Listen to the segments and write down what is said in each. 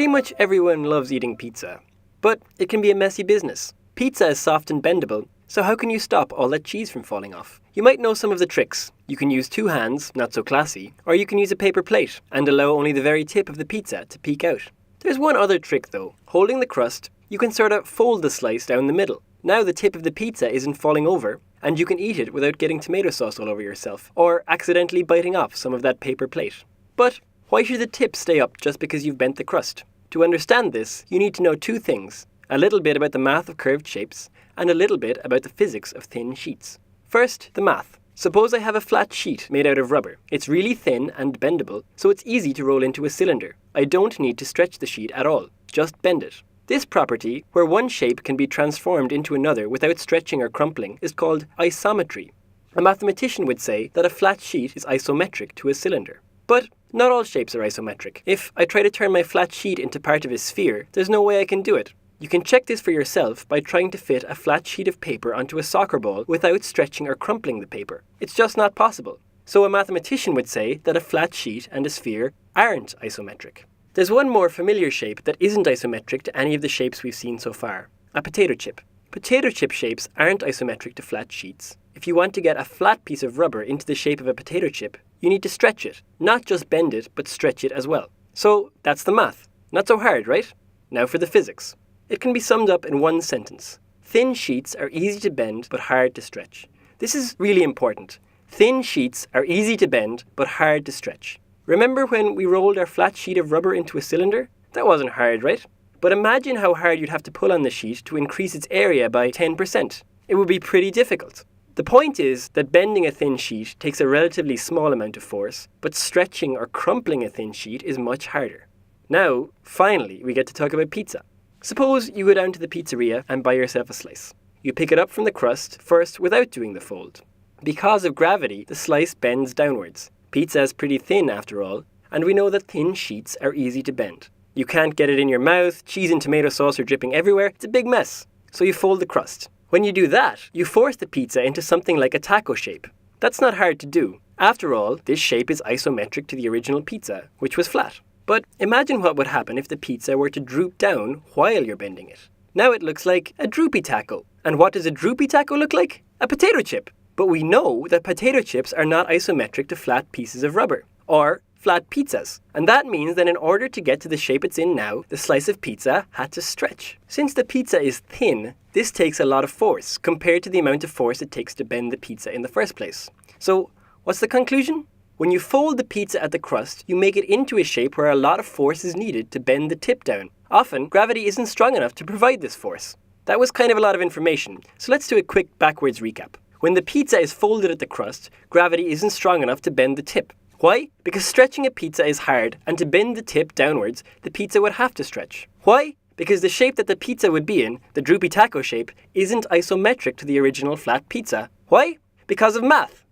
Pretty much everyone loves eating pizza, but it can be a messy business. Pizza is soft and bendable, so how can you stop all that cheese from falling off? You might know some of the tricks. You can use 2 hands, not so classy, or you can use a paper plate and allow only the very tip of the pizza to peek out. There's one other trick though. Holding the crust, you can sort of fold the slice down the middle. Now the tip of the pizza isn't falling over, and you can eat it without getting tomato sauce all over yourself, or accidentally biting off some of that paper plate. But why should the tip stay up just because you've bent the crust? To understand this, you need to know 2 things. A little bit about the math of curved shapes, and a little bit about the physics of thin sheets. First, the math. Suppose I have a flat sheet made out of rubber. It's really thin and bendable, so it's easy to roll into a cylinder. I don't need to stretch the sheet at all, just bend it. This property, where one shape can be transformed into another without stretching or crumpling, is called isometry. A mathematician would say that a flat sheet is isometric to a cylinder. But not all shapes are isometric. If I try to turn my flat sheet into part of a sphere, there's no way I can do it. You can check this for yourself by trying to fit a flat sheet of paper onto a soccer ball without stretching or crumpling the paper. It's just not possible. So a mathematician would say that a flat sheet and a sphere aren't isometric. There's one more familiar shape that isn't isometric to any of the shapes we've seen so far: a potato chip. Potato chip shapes aren't isometric to flat sheets. If you want to get a flat piece of rubber into the shape of a potato chip, you need to stretch it. Not just bend it, but stretch it as well. So that's the math. Not so hard, right? Now for the physics. It can be summed up in one sentence. Thin sheets are easy to bend, but hard to stretch. This is really important. Thin sheets are easy to bend, but hard to stretch. Remember when we rolled our flat sheet of rubber into a cylinder? That wasn't hard, right? But imagine how hard you'd have to pull on the sheet to increase its area by 10%. It would be pretty difficult. The point is that bending a thin sheet takes a relatively small amount of force, but stretching or crumpling a thin sheet is much harder. Now, finally, we get to talk about pizza. Suppose you go down to the pizzeria and buy yourself a slice. You pick it up from the crust first without doing the fold. Because of gravity, the slice bends downwards. Pizza is pretty thin after all, and we know that thin sheets are easy to bend. You can't get it in your mouth, cheese and tomato sauce are dripping everywhere, it's a big mess. So you fold the crust. When you do that, you force the pizza into something like a taco shape. That's not hard to do. After all, this shape is isometric to the original pizza, which was flat. But imagine what would happen if the pizza were to droop down while you're bending it. Now it looks like a droopy taco. And what does a droopy taco look like? A potato chip. But we know that potato chips are not isometric to flat pieces of rubber, or flat pizzas. And that means that in order to get to the shape it's in now, the slice of pizza had to stretch. Since the pizza is thin, this takes a lot of force compared to the amount of force it takes to bend the pizza in the first place. So, what's the conclusion? When you fold the pizza at the crust, you make it into a shape where a lot of force is needed to bend the tip down. Often, gravity isn't strong enough to provide this force. That was kind of a lot of information, so let's do a quick backwards recap. When the pizza is folded at the crust, gravity isn't strong enough to bend the tip. Why? Because stretching a pizza is hard, and to bend the tip downwards, the pizza would have to stretch. Why? Because the shape that the pizza would be in, the droopy taco shape, isn't isometric to the original flat pizza. Why? Because of math.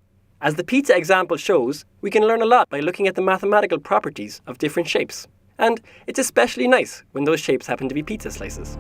As the pizza example shows, we can learn a lot by looking at the mathematical properties of different shapes. And it's especially nice when those shapes happen to be pizza slices.